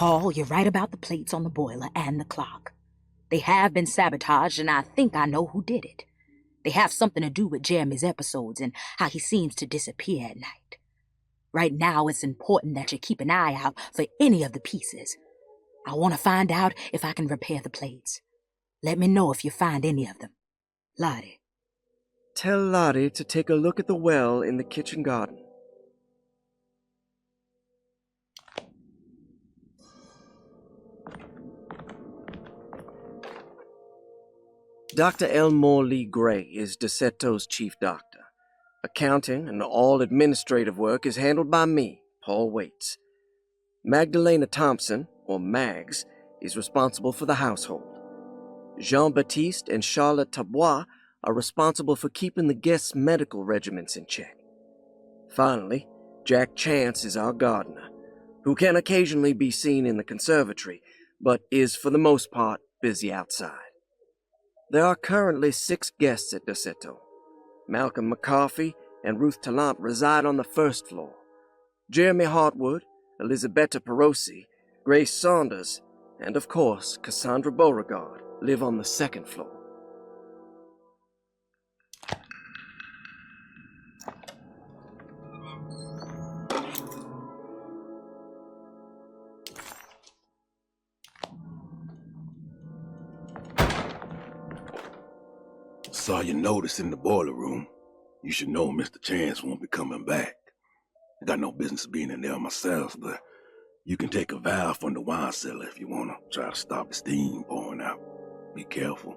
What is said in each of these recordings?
Paul, you're right about the plates on the boiler and the clock. They have been sabotaged, and I think I know who did it. They have something to do with Jeremy's episodes and how he seems to disappear at night. Right now, it's important that you keep an eye out for any of the pieces. I want to find out if I can repair the plates. Let me know if you find any of them. Lottie. Tell Lottie to take a look at the well in the kitchen garden. Dr. Elmore Lee Gray is Derseto's chief doctor. Accounting and all administrative work is handled by me, Paul Waits. Magdalena Thompson, or Mags, is responsible for the household. Jean-Baptiste and Charlotte Tabois are responsible for keeping the guests' medical regimens in check. Finally, Jack Chance is our gardener, who can occasionally be seen in the conservatory, but is for the most part busy outside. There are currently 6 guests at Derseto. Malcolm McCarthy and Ruth Tallant reside on the first floor. Jeremy Hартвуд, Elisabetta Perosi, Grace Saunders, and of course Cassandra Beauregard live on the second floor. Saw your notice in the boiler room. You should know Mr. Chance won't be coming back. I got no business being in there myself, but you can take a valve from the wine cellar if you want to try to stop the steam pouring out. Be careful.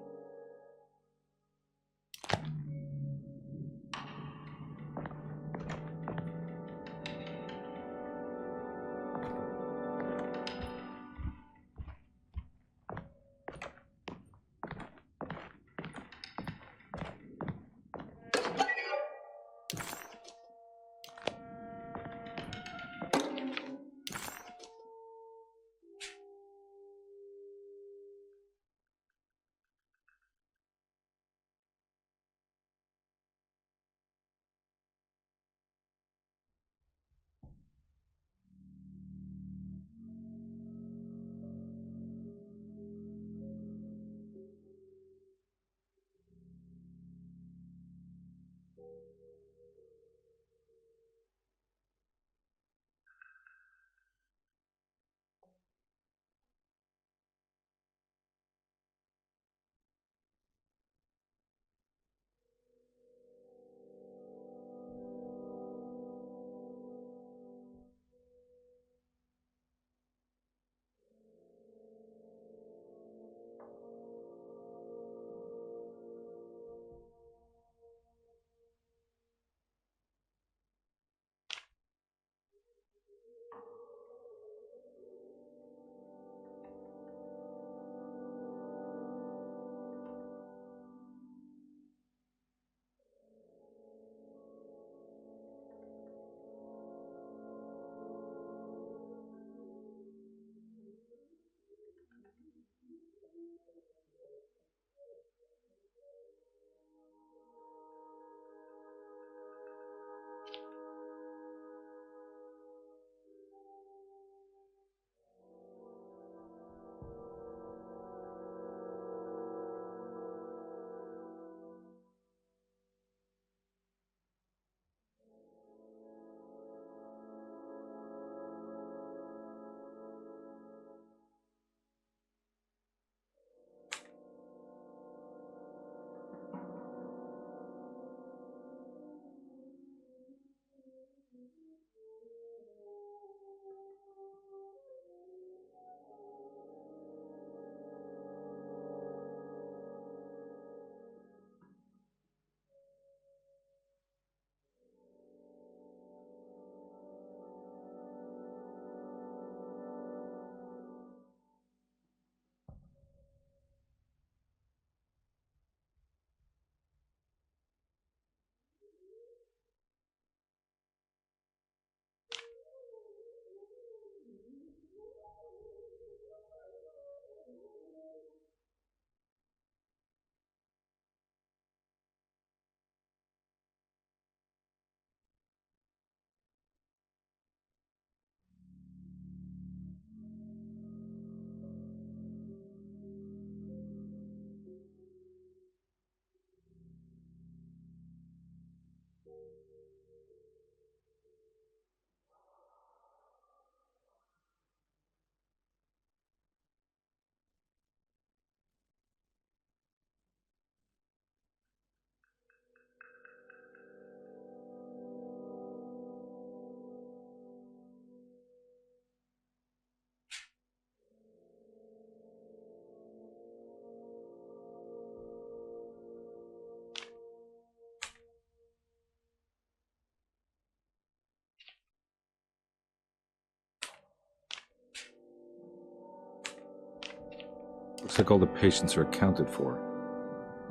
Looks like all the patients are accounted for,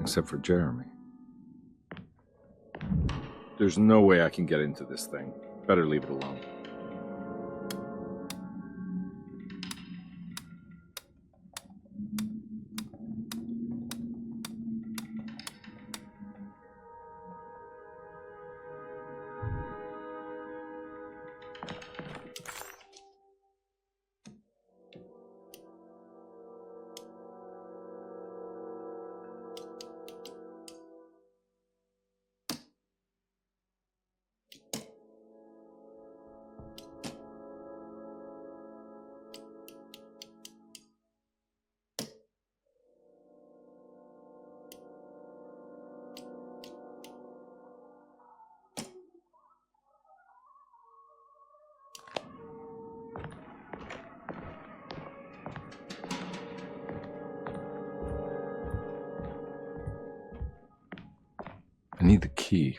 except for Jeremy. There's no way I can get into this thing. Better leave it alone. I need the key.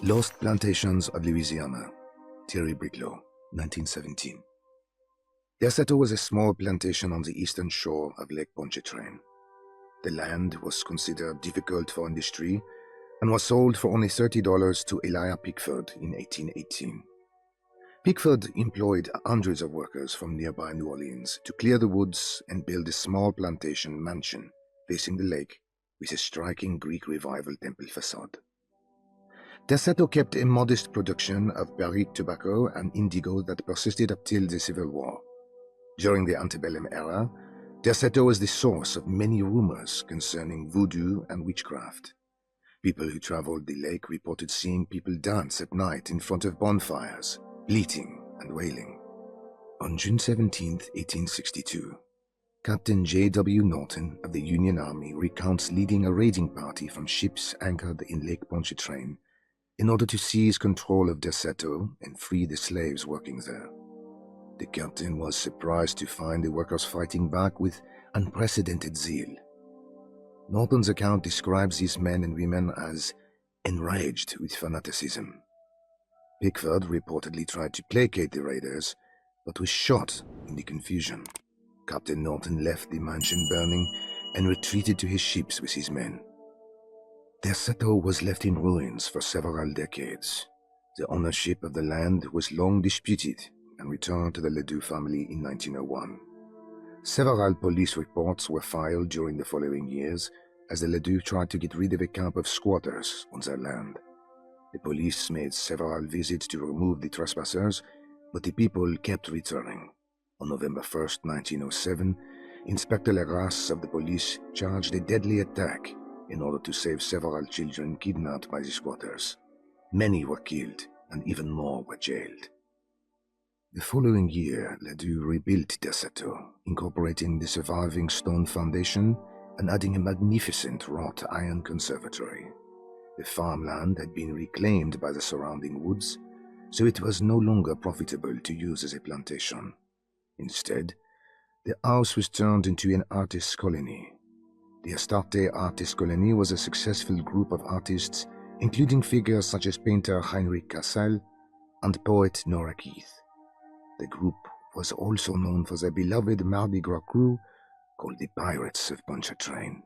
Lost Plantations of Louisiana, Thierry Briclot, 1917. Derseto was a small plantation on the eastern shore of Lake Pontchartrain. The land was considered difficult for industry and was sold for only $30 to Elijah Pickford in 1818. Pickford employed hundreds of workers from nearby New Orleans to clear the woods and build a small plantation mansion facing the lake with a striking Greek Revival temple facade. Derseto kept a modest production of barrique tobacco and indigo that persisted up till the Civil War. During the antebellum era, Derseto was the source of many rumors concerning voodoo and witchcraft. People who traveled the lake reported seeing people dance at night in front of bonfires, bleating and wailing. On June 17, 1862, Captain J.W. Norton of the Union Army recounts leading a raiding party from ships anchored in Lake Pontchartrain in order to seize control of Derseto and free the slaves working there. The captain was surprised to find the workers fighting back with unprecedented zeal. Norton's account describes these men and women as enraged with fanaticism. Pickford reportedly tried to placate the raiders, but was shot in the confusion. Captain Norton left the mansion burning and retreated to his ships with his men. Derseto was left in ruins for several decades. The ownership of the land was long disputed and returned to the Ledoux family in 1901. Several police reports were filed during the following years as the Ledoux tried to get rid of a camp of squatters on their land. The police made several visits to remove the trespassers, but the people kept returning. On November 1st, 1907, Inspector Legras of the police charged a deadly attack in order to save several children kidnapped by the squatters. Many were killed, and even more were jailed. The following year, Ledoux rebuilt Derseto, incorporating the surviving stone foundation and adding a magnificent wrought iron conservatory. The farmland had been reclaimed by the surrounding woods, so it was no longer profitable to use as a plantation. Instead, the house was turned into an artist's colony. The Astarte Artist Colony was a successful group of artists, including figures such as painter Heinrich Cassel and poet Nora Keith. The group was also known for their beloved Mardi Gras crew called the Pirates of Pontchartrain.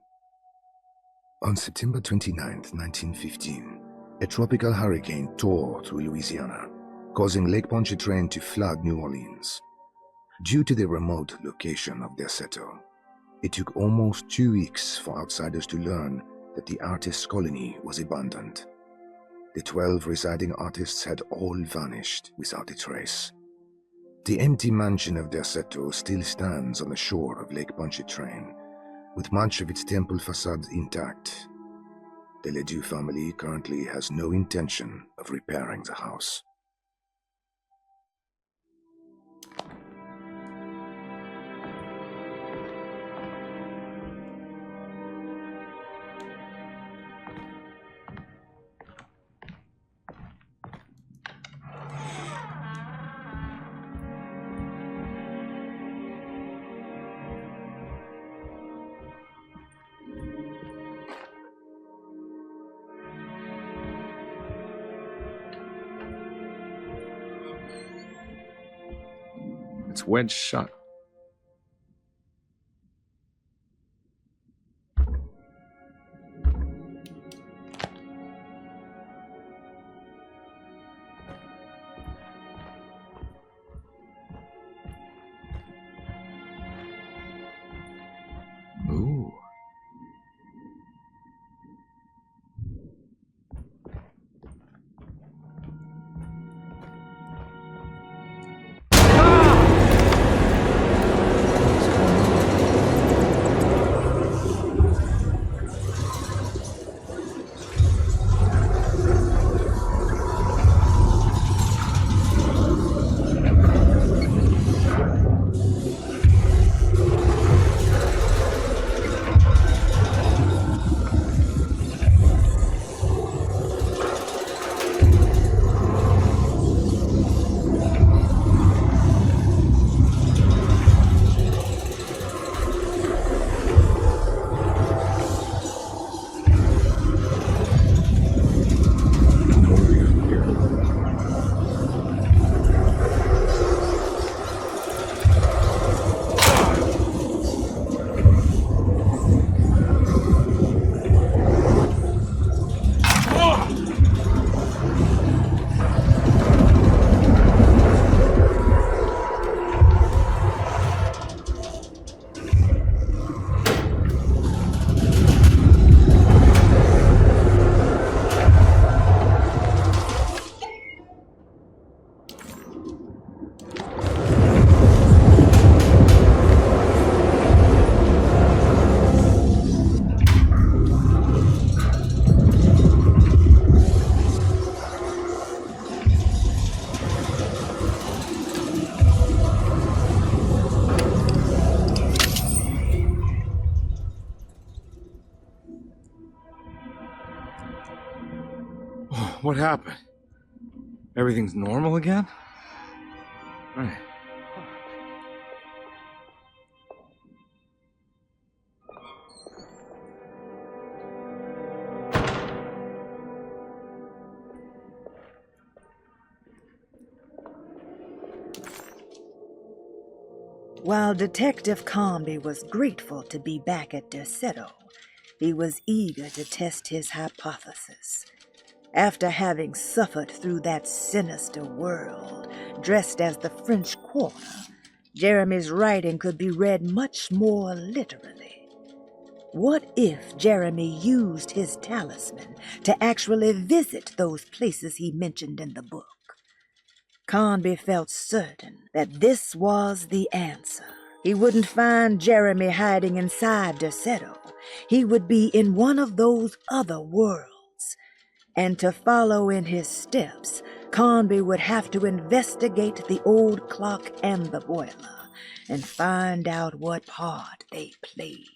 On September 29, 1915, a tropical hurricane tore through Louisiana, causing Lake Pontchartrain to flood New Orleans. Due to the remote location of Dersето, it took almost 2 weeks for outsiders to learn that the artist's colony was abandoned. The 12 residing artists had all vanished without a trace. The empty mansion of Dersето still stands on the shore of Lake Pontchartrain, with much of its temple facade intact. The Ledoux family currently has no intention of repairing the house. It's wedged shut. Ooh. What happened? Everything's normal again? Right. While Detective Karnbi was grateful to be back at Derseto, he was eager to test his hypothesis. After having suffered through that sinister world, dressed as the French Quarter, Jeremy's writing could be read much more literally. What if Jeremy used his talisman to actually visit those places he mentioned in the book? Karnbi felt certain that this was the answer. He wouldn't find Jeremy hiding inside Derseto. He would be in one of those other worlds. And to follow in his steps, Karnbi would have to investigate the old clock and the boiler and find out what part they played.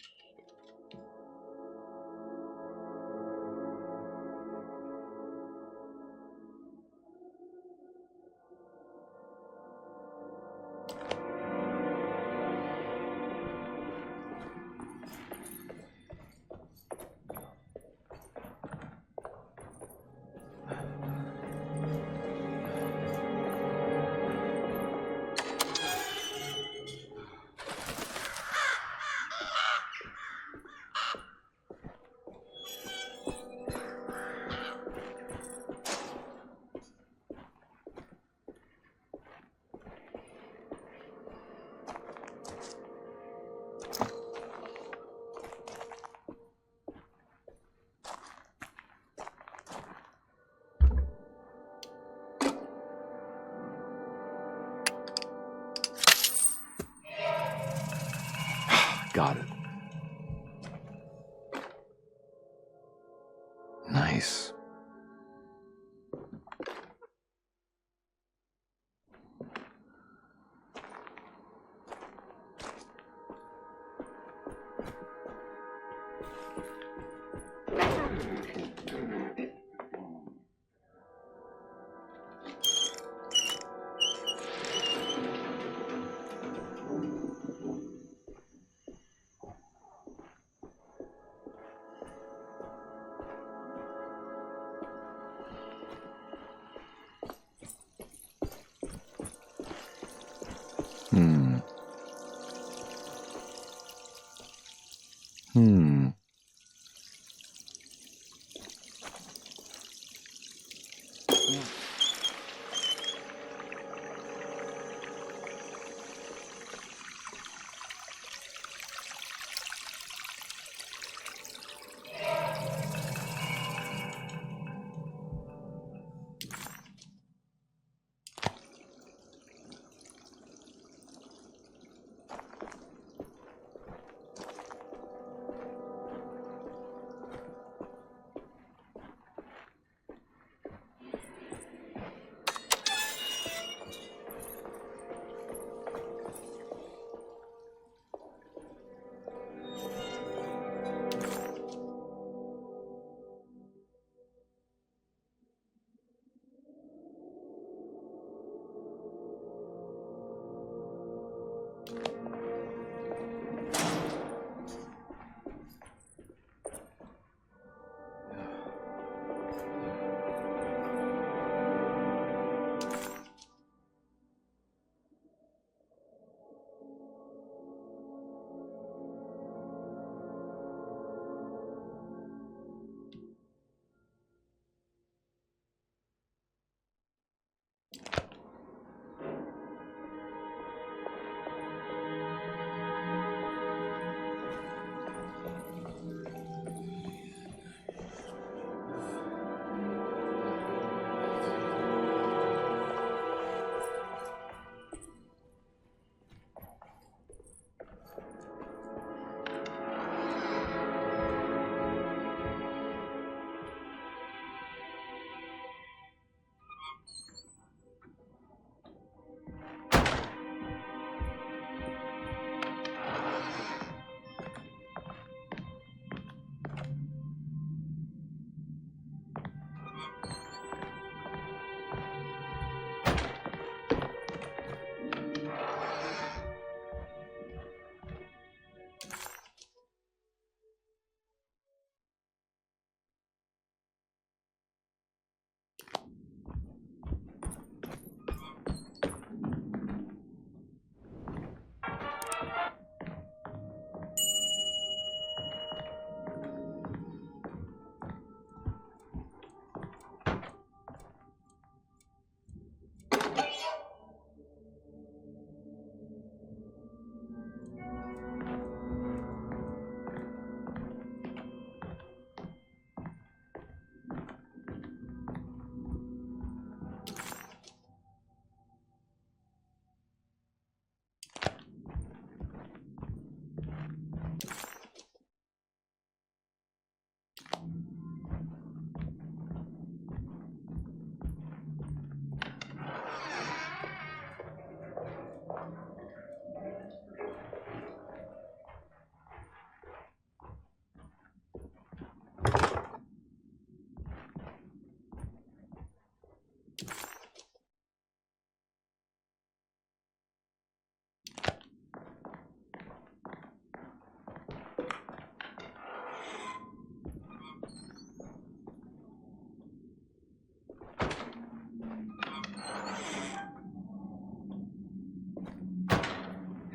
Got it. Nice.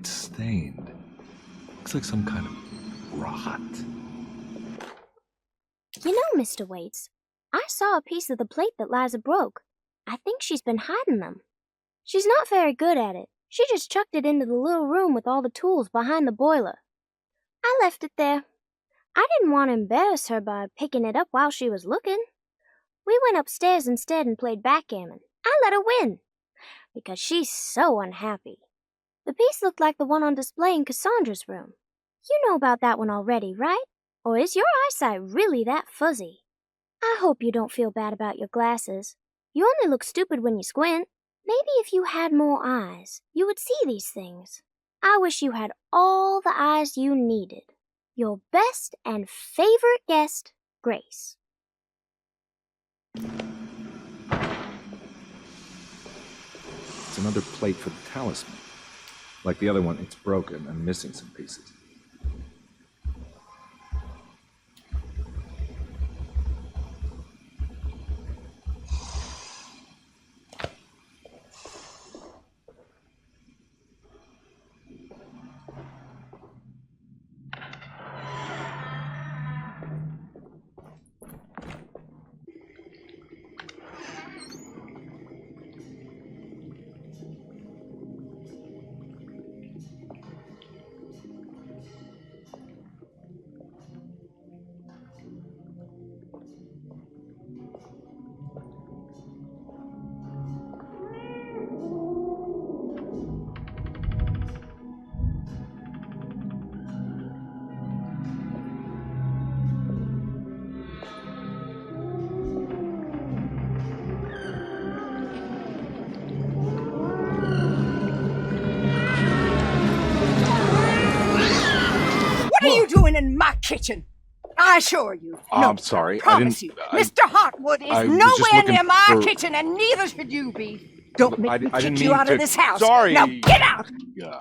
Stained. Looks like some kind of rot. You know, Mr. Waits, I saw a piece of the plate that Liza broke. I think she's been hiding them. She's not very good at it. She just chucked it into the little room with all the tools behind the boiler. I left it there. I didn't want to embarrass her by picking it up while she was looking. We went upstairs instead and played backgammon. I let her win, because she's so unhappy. The piece looked like the one on display in Cassandra's room. You know about that one already, right? Or is your eyesight really that fuzzy? I hope you don't feel bad about your glasses. You only look stupid when you squint. Maybe if you had more eyes, you would see these things. I wish you had all the eyes you needed. Your best and favorite guest, Grace. It's another plate for the talisman. Like the other one, it's broken and missing some pieces. What are you doing in my kitchen? I assure you. No, I'm sorry. I promise you. Mr. Hartwood is I was just nowhere looking near my for- kitchen, and neither should you be. Don't make me I kick didn't you mean out to. of this house. Sorry. Now get out! Yeah.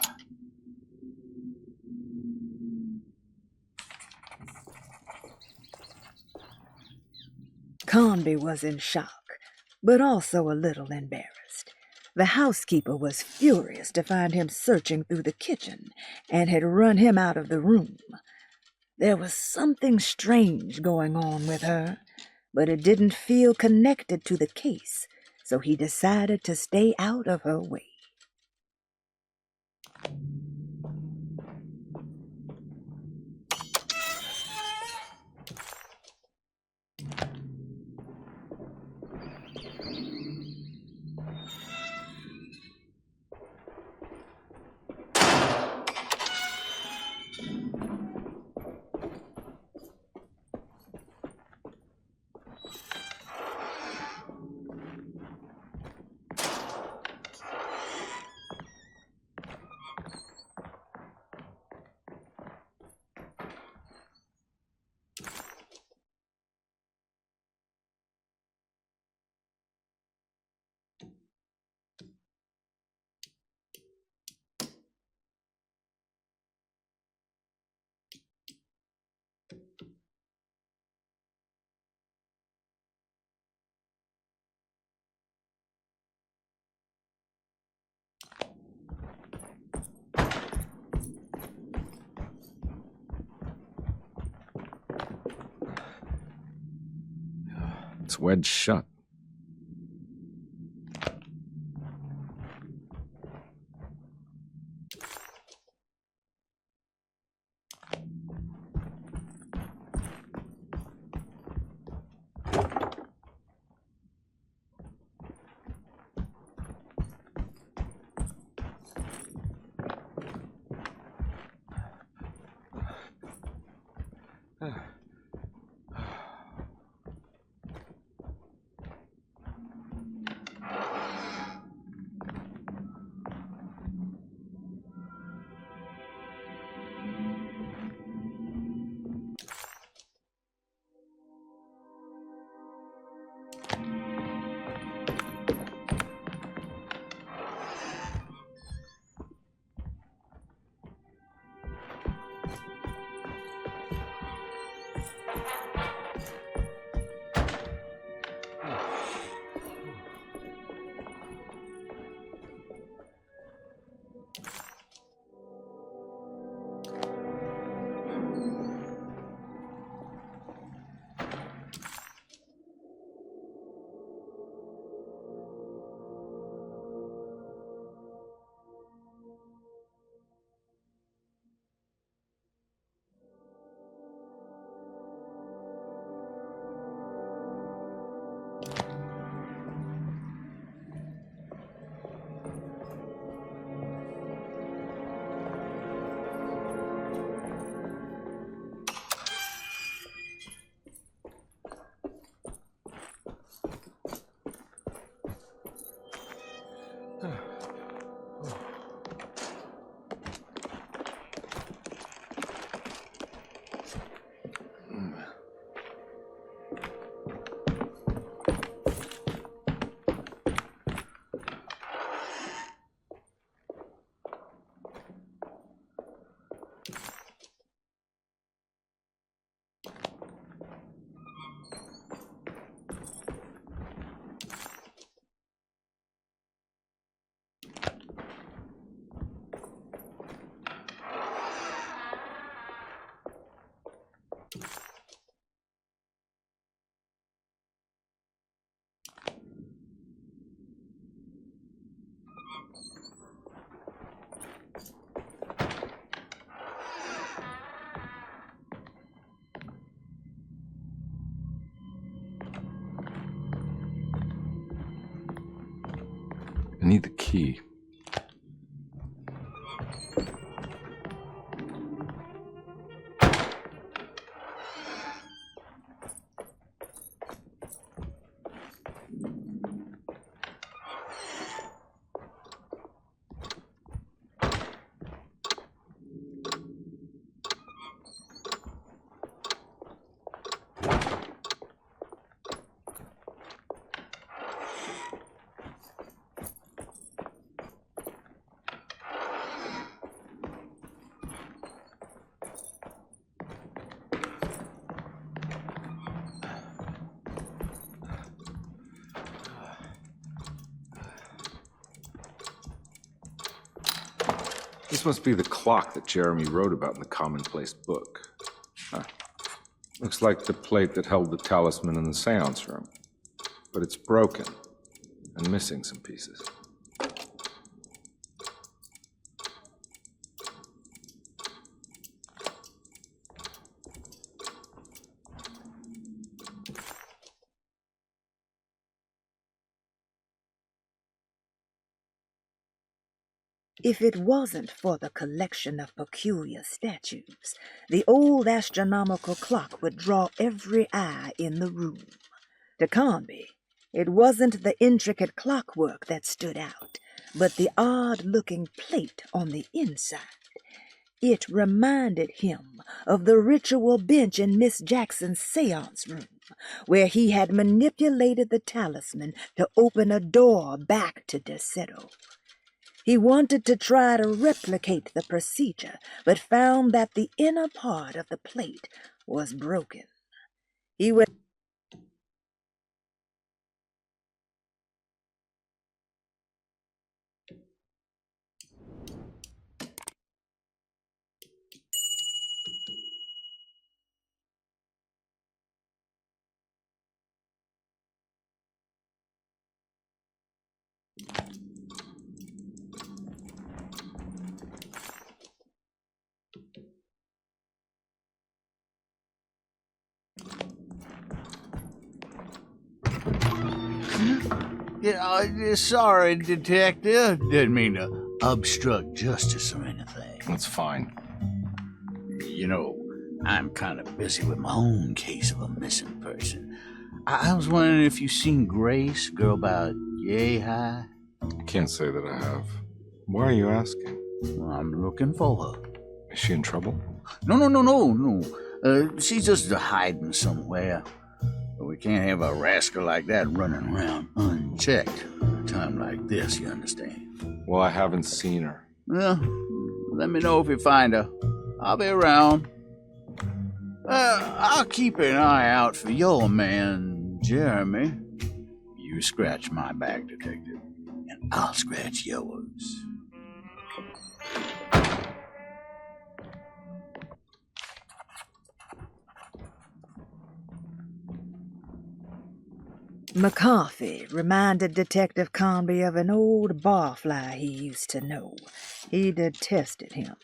Karnbi was in shock, but also a little embarrassed. The housekeeper was furious to find him searching through the kitchen and had run him out of the room. There was something strange going on with her, but it didn't feel connected to the case, so he decided to stay out of her way. It's wedged shut. need the key. This must be the clock that Jeremy wrote about in the commonplace book. Huh. Looks like the plate that held the talisman in the seance room. But it's broken and missing some pieces. If it wasn't for the collection of peculiar statues, the old astronomical clock would draw every eye in the room. To Karnbi, it wasn't the intricate clockwork that stood out, but the odd-looking plate on the inside. It reminded him of the ritual bench in Miss Jackson's seance room, where he had manipulated the talisman to open a door back to Dersето. He wanted to try to replicate the procedure, but found that the inner part of the plate was broken. He would Yeah, sorry, Detective. Didn't mean to obstruct justice or anything. That's fine. You know, I'm kind of busy with my own case of a missing person. I was wondering if you've seen Grace, girl about yay high? Can't say that I have. Why are you asking? Well, I'm looking for her. Is she in trouble? No. She's just hiding somewhere. But we can't have a rascal like that running around unchecked at a time like this, you understand? Well, I haven't seen her. Well, let me know if you find her. I'll be around. I'll keep an eye out for your man, Jeremy. You scratch my back, Detective, and I'll scratch yours. McCarthy reminded Detective Karnbi of an old barfly he used to know. He detested him.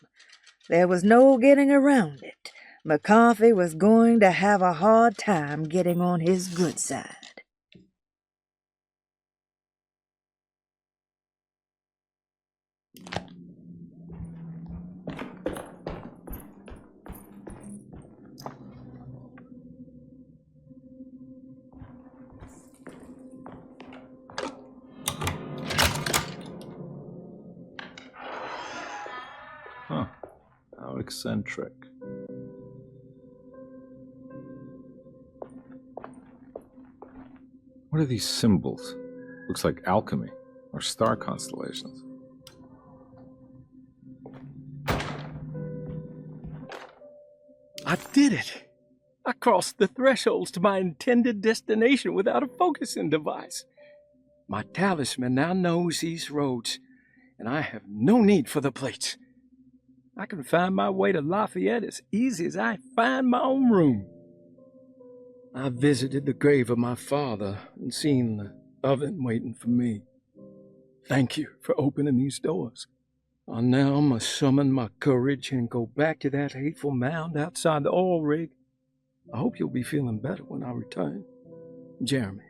There was no getting around it. McCarthy was going to have a hard time getting on his good side. Huh. How eccentric. What are these symbols? Looks like alchemy or star constellations. I did it! I crossed the thresholds to my intended destination without a focusing device. My talisman now knows these roads, and I have no need for the plates. I can find my way to Lafayette as easy as I find my own room. I visited the grave of my father and seen the oven waiting for me. Thank you for opening these doors. I now must summon my courage and go back to that hateful mound outside the oil rig. I hope you'll be feeling better when I return. Jeremy.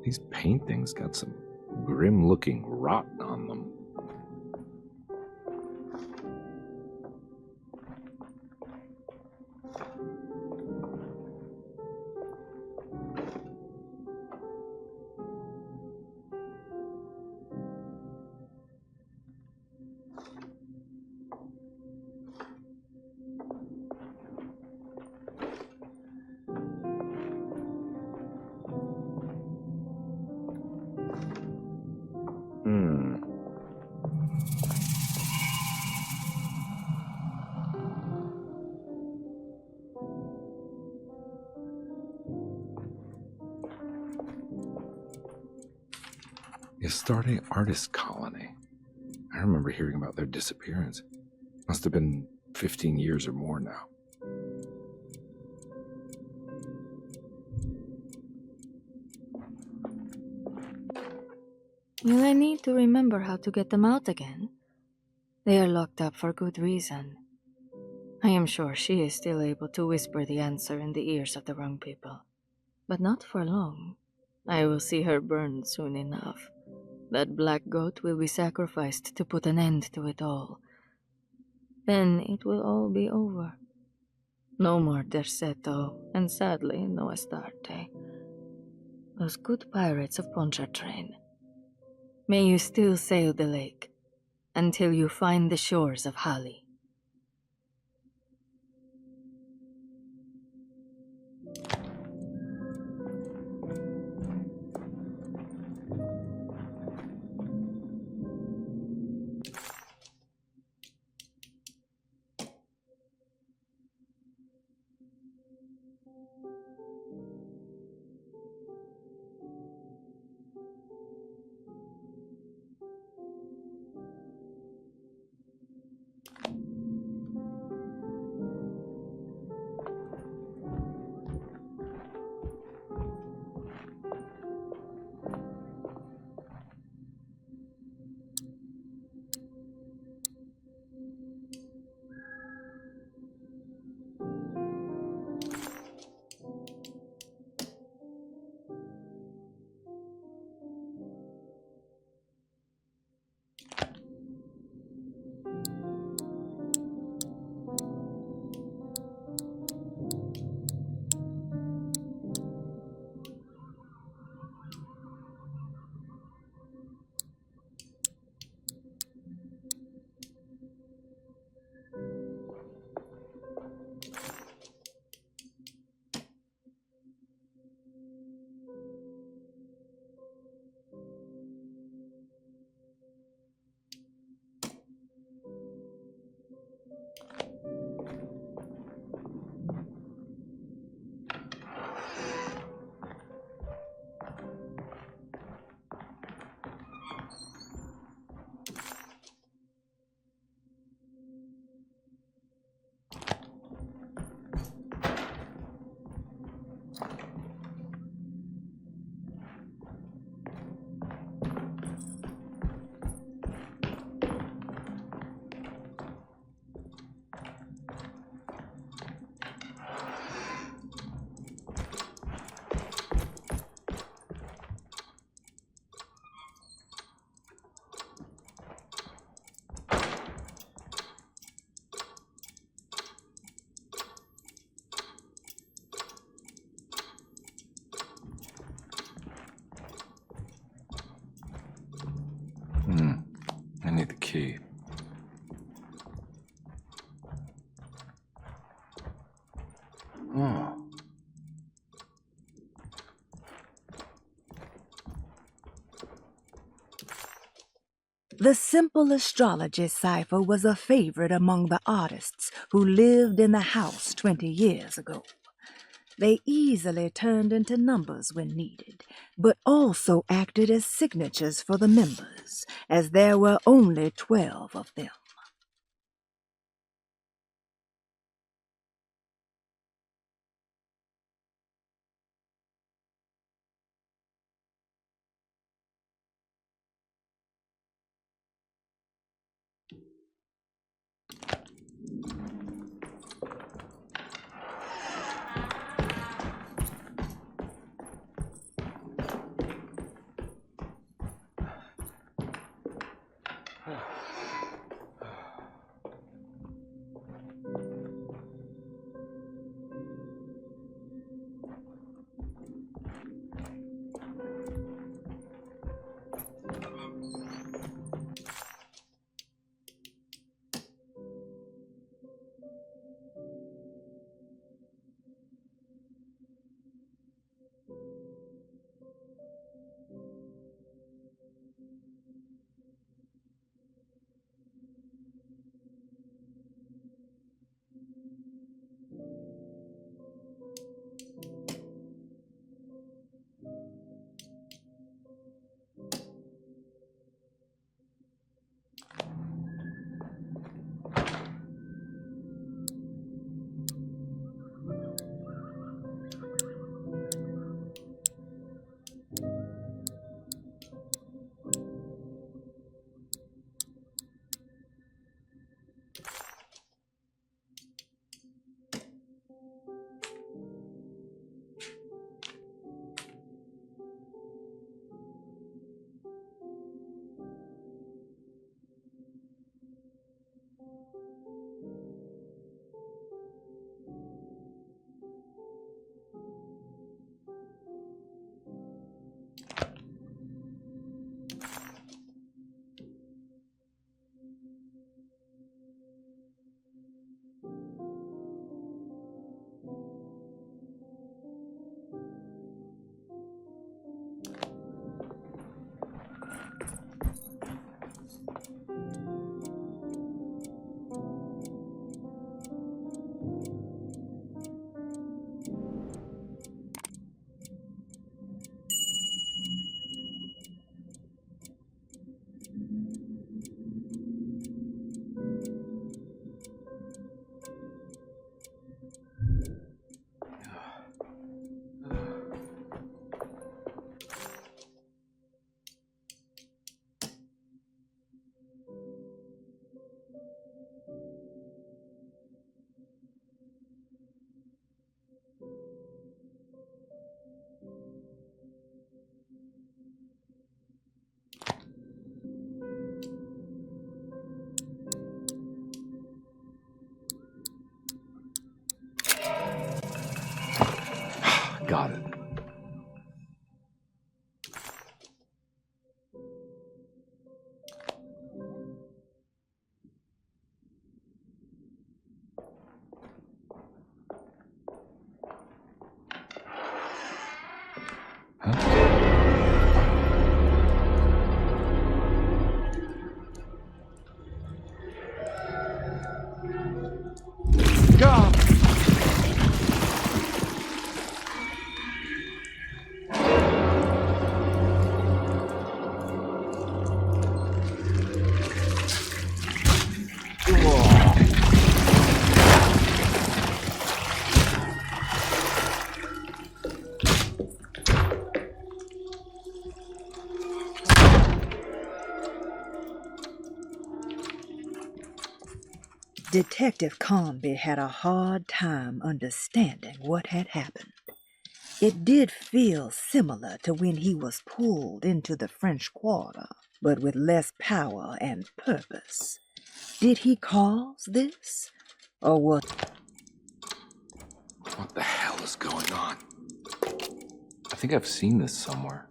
These paintings got some grim-looking rot on them. The Astarte Artist Colony. I remember hearing about their disappearance. Must have been 15 years or more now. Will I need to remember how to get them out again? They are locked up for good reason. I am sure she is still able to whisper the answer in the ears of the wrong people. But not for long. I will see her burned soon enough. That black goat will be sacrificed to put an end to it all. Then it will all be over. No more Derseto, and sadly, no Astarte. Those good pirates of Pontchartrain. May you still sail the lake, until you find the shores of Hali. I need the key. Oh. The simple astrology cipher was a favorite among the artists who lived in the house 20 years ago. They easily turned into numbers when needed, but also acted as signatures for the members, as there were only 12 of them. God! Detective Karnbi had a hard time understanding what had happened. It did feel similar to when he was pulled into the French Quarter, but with less power and purpose. Did he cause this? Or what? What the hell is going on? I think I've seen this somewhere.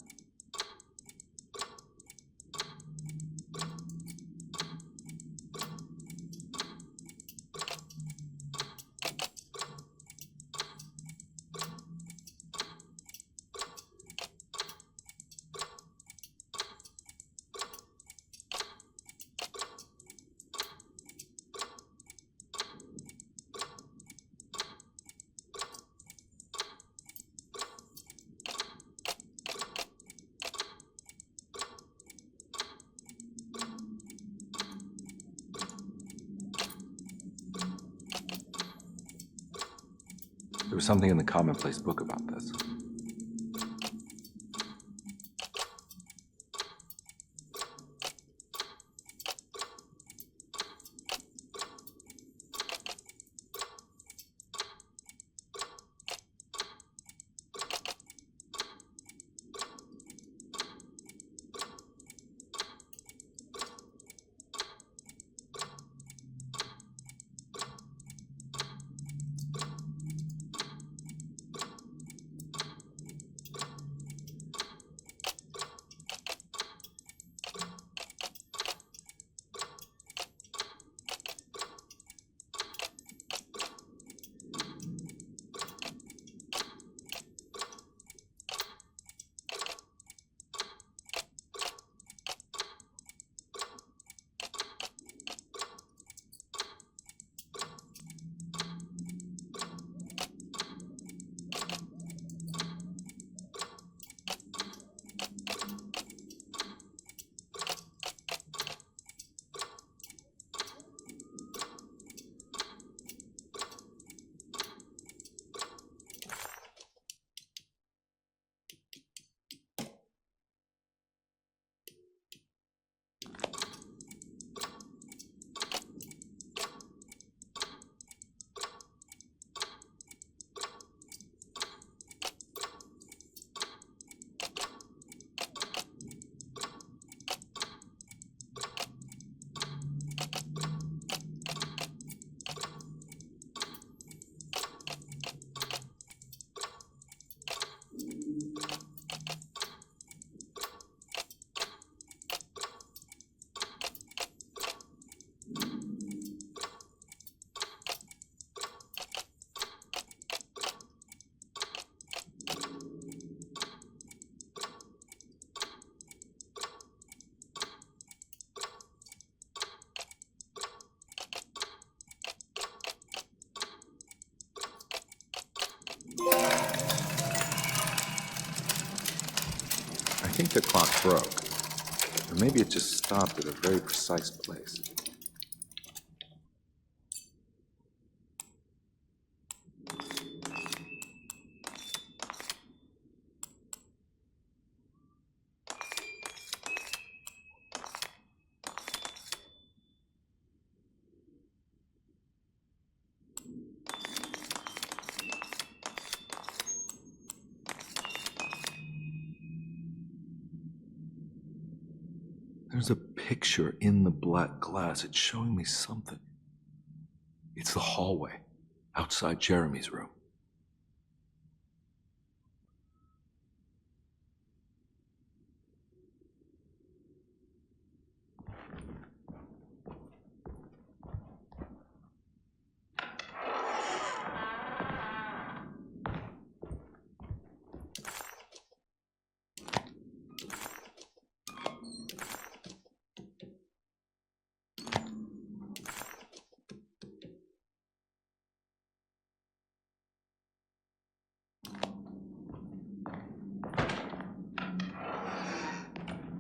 There was something in the commonplace book about this. I think the clock broke. Or maybe it just stopped at a very precise place. There's a picture in the black glass. It's showing me something. It's the hallway outside Jeremy's room.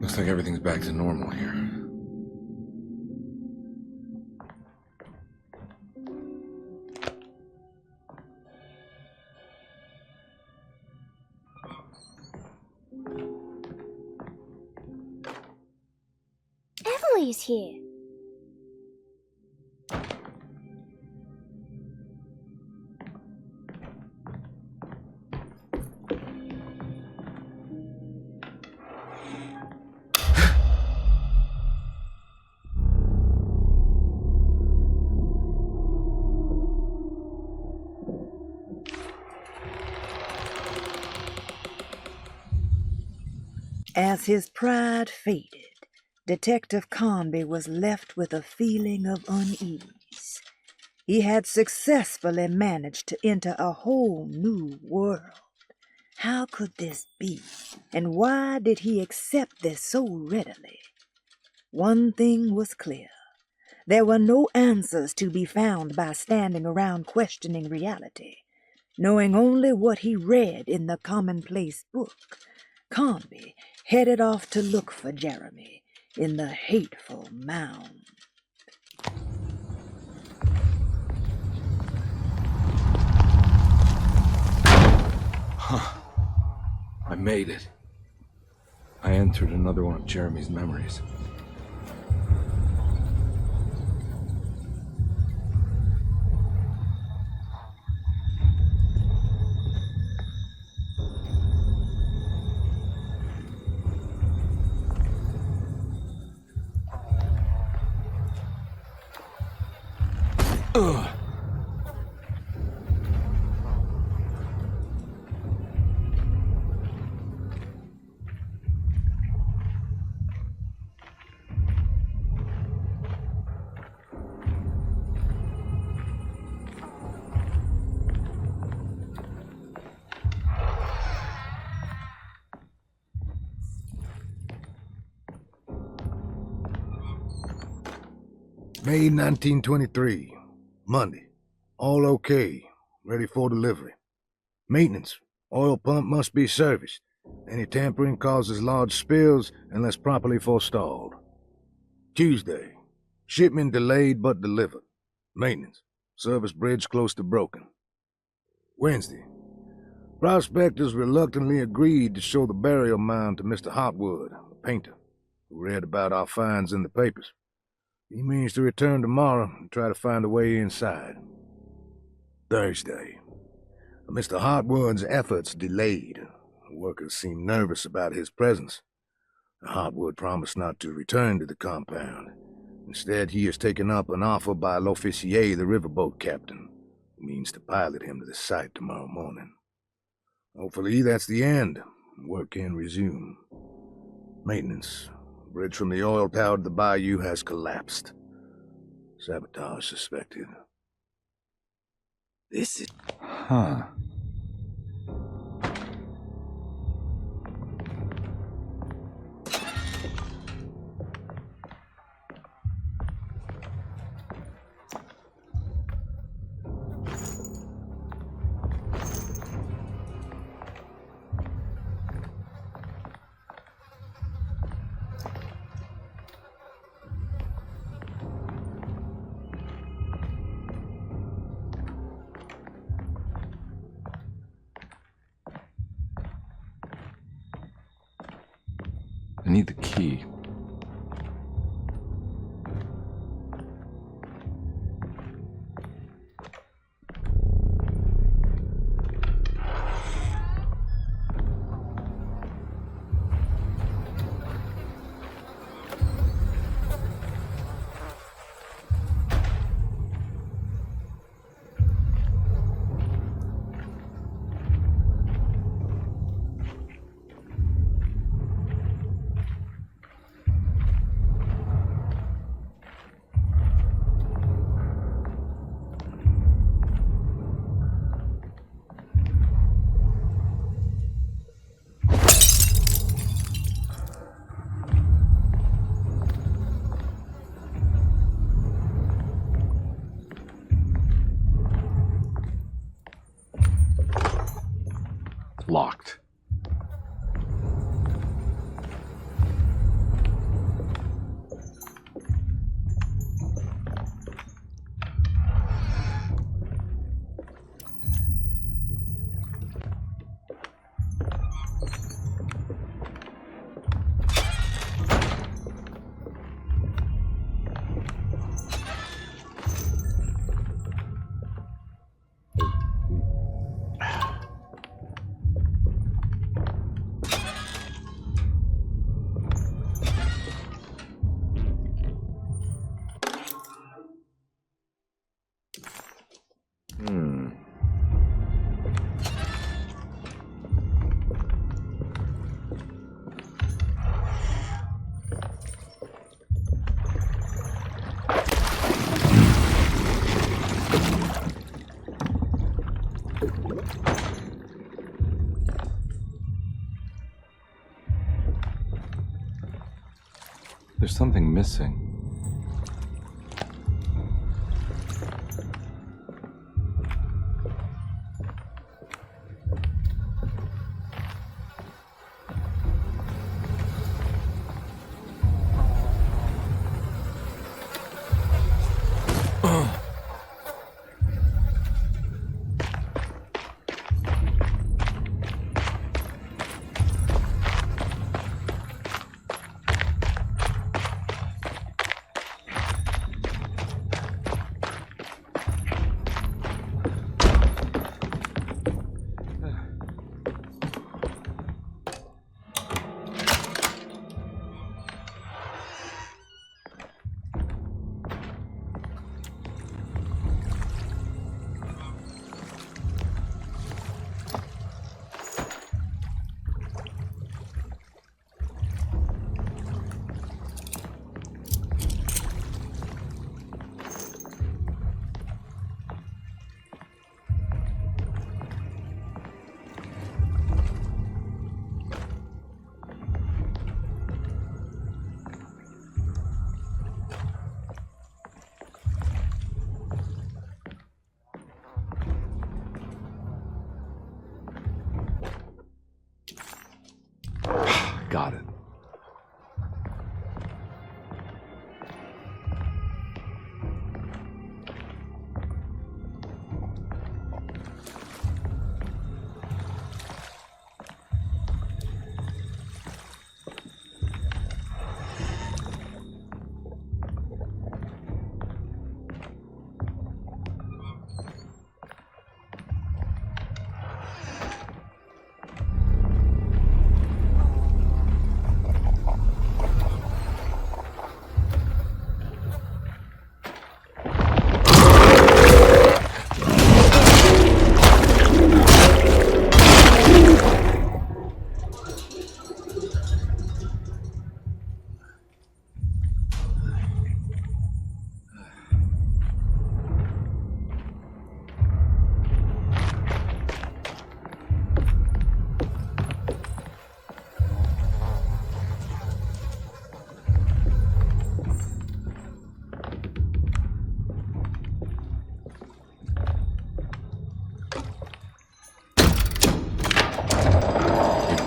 Looks like everything's back to normal here. Emily's here. As his pride faded, Detective Karnbi was left with a feeling of unease. He had successfully managed to enter a whole new world. How could this be, and why did he accept this so readily? One thing was clear. There were no answers to be found by standing around questioning reality. Knowing only what he read in the commonplace book, Karnbi headed off to look for Jeremy in the hateful mound. Huh. I made it. I entered another one of Jeremy's memories. Ugh. May 1923. Monday. All okay. Ready for delivery. Maintenance. Oil pump must be serviced. Any tampering causes large spills unless properly forestalled. Tuesday. Shipment delayed but delivered. Maintenance. Service bridge close to broken. Wednesday. Prospectors reluctantly agreed to show the burial mound to Mr. Hартвуд, a painter, who read about our finds in the papers. He means to return tomorrow and try to find a way inside. Thursday. Mr. Hартвуд's efforts delayed. The workers seemed nervous about his presence. Hартвуд promised not to return to the compound. Instead, he has taken up an offer by l'officier, the riverboat captain, who means to pilot him to the site tomorrow morning. Hopefully, that's the end. Work can resume. Maintenance. Bridge from the oil tower to the bayou has collapsed. Sabotage suspected. This is... Huh. I need the key. Locked. something missing. Got it.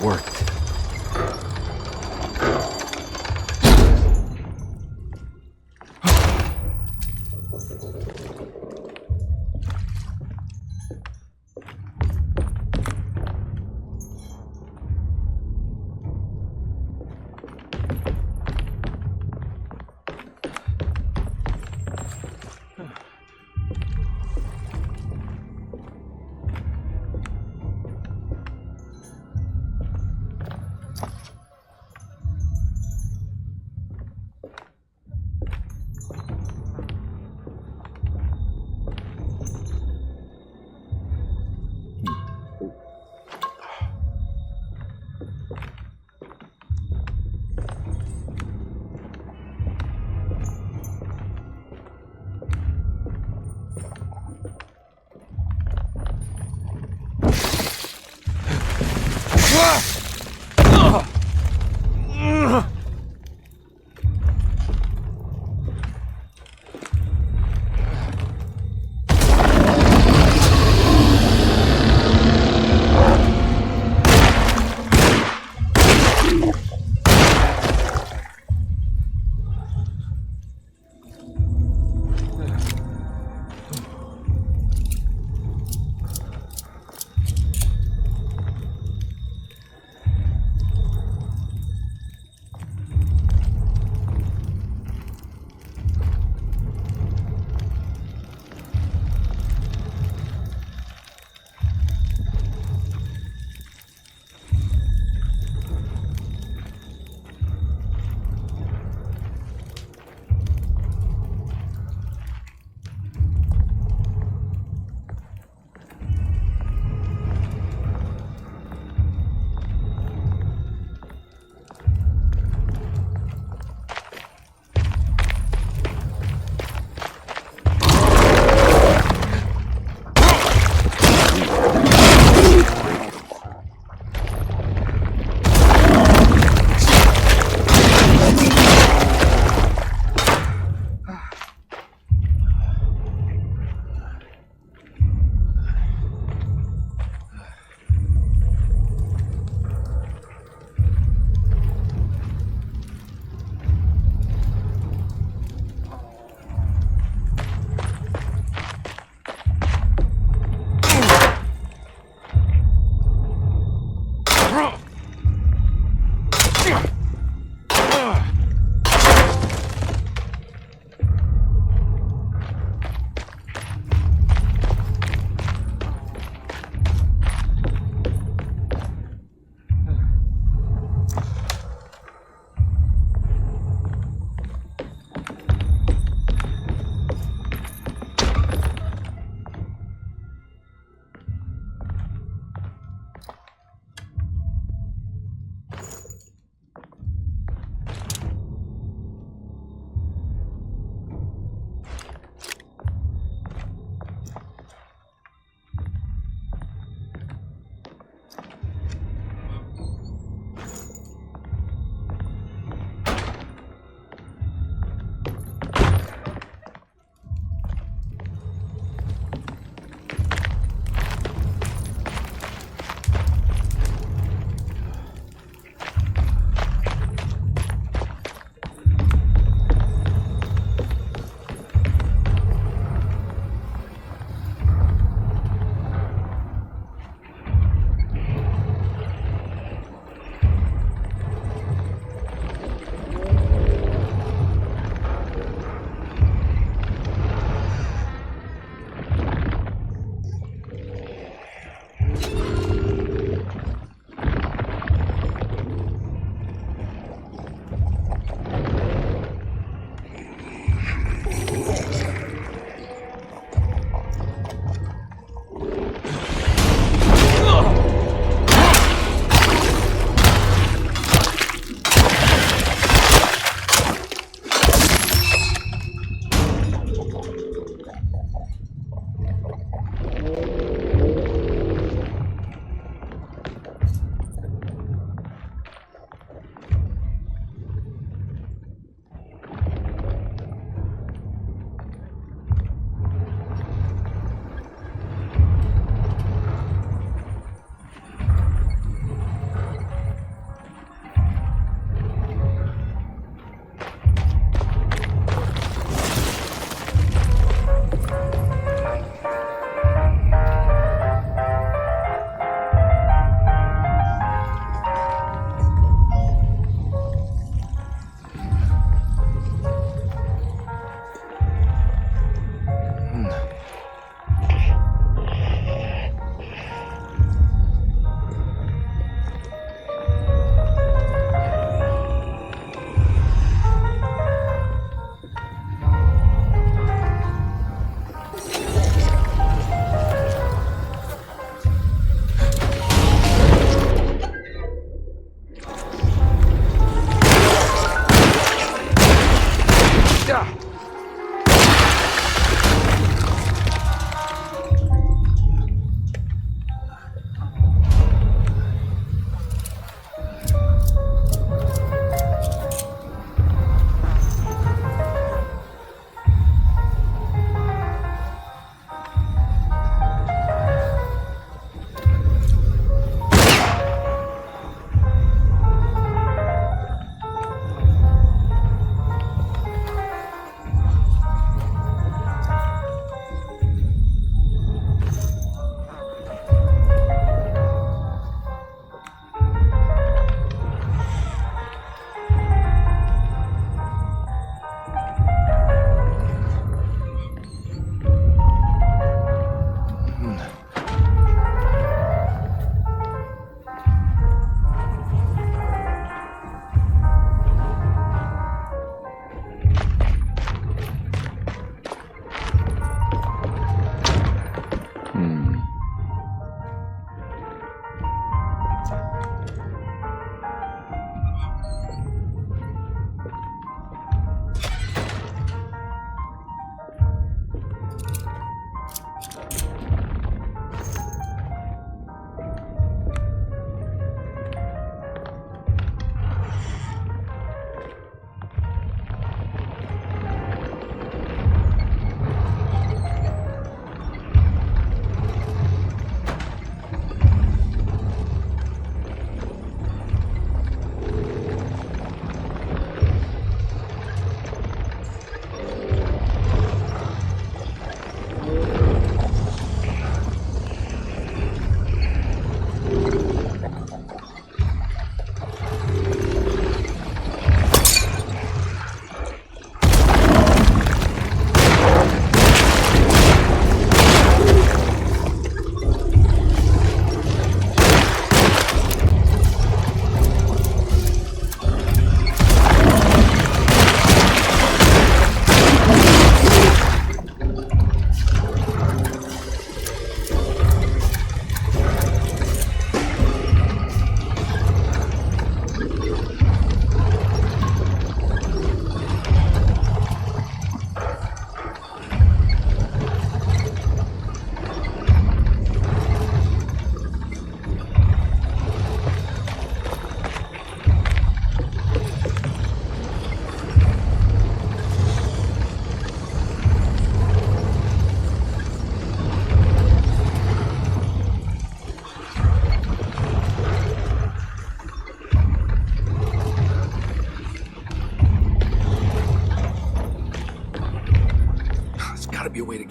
Worked.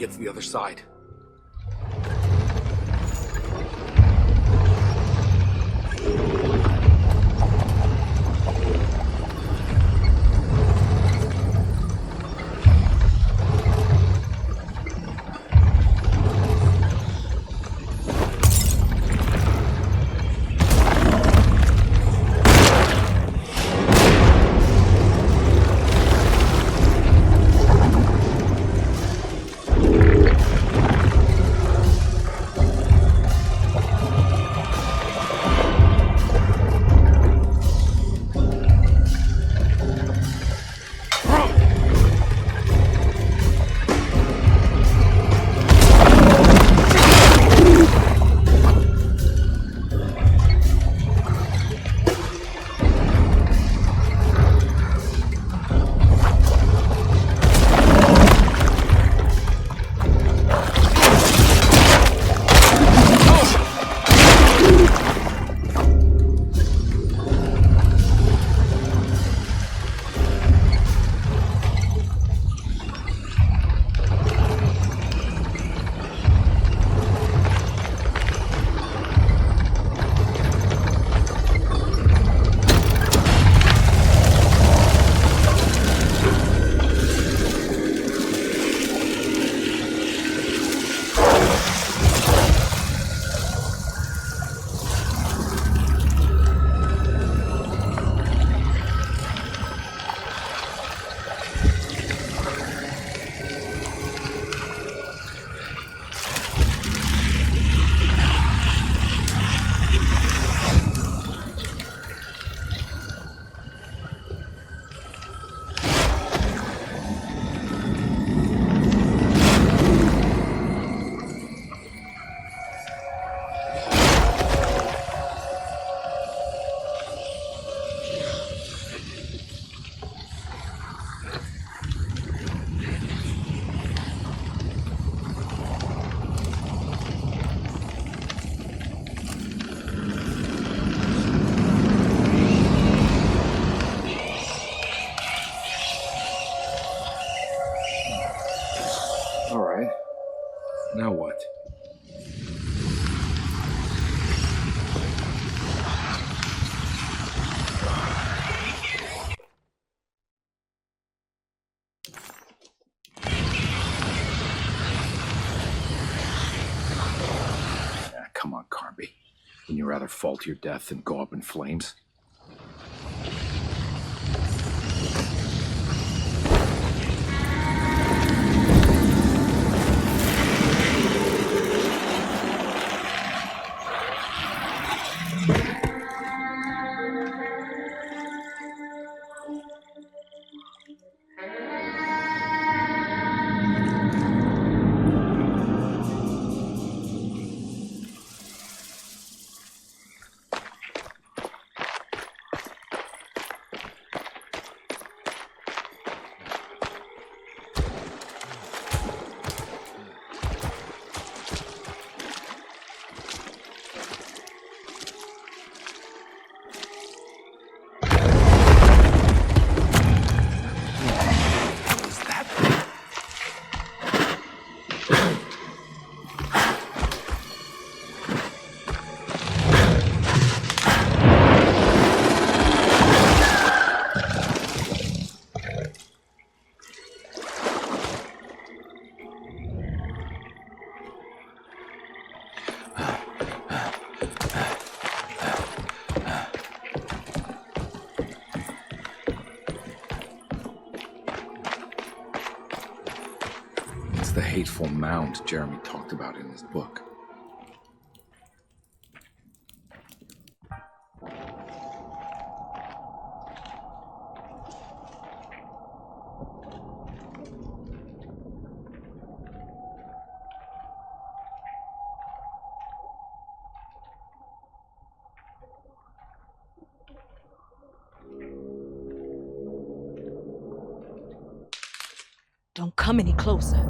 get to the other side. Now what? Come on, Karnbi. Wouldn't you rather fall to your death than go up in flames? The hateful mound Jeremy talked about in his book. Don't come any closer.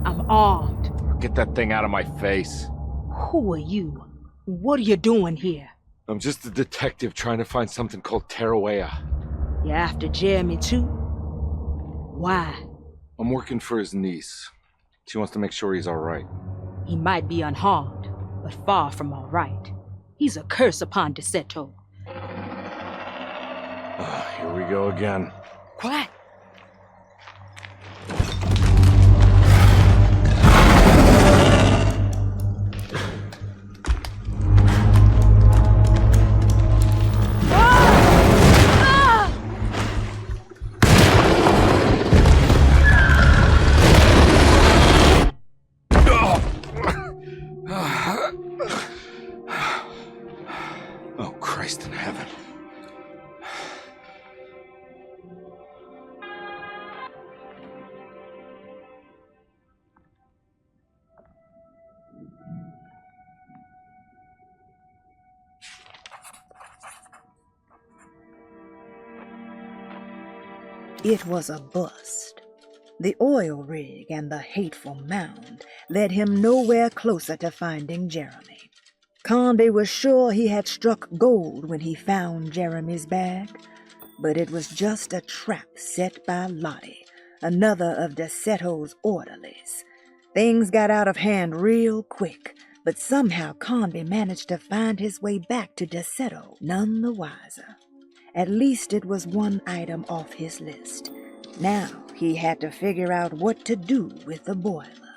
I'm armed. Get that thing out of my face. Who are you? What are you doing here? I'm just a detective trying to find something called Terawea. You're after Jeremy too? Why? I'm working for his niece. She wants to make sure he's all right. He might be unharmed, but far from all right. He's a curse upon Derseto. Here we go again. Quiet. Oh, Christ in heaven. It was a bust. The oil rig and the hateful mound led him nowhere closer to finding Jeremy. Karnbi was sure he had struck gold when he found Jeremy's bag, but it was just a trap set by Lottie, another of Derseto's orderlies. Things got out of hand real quick, but somehow Karnbi managed to find his way back to Derseto none the wiser. At least it was one item off his list. Now he had to figure out what to do with the boiler.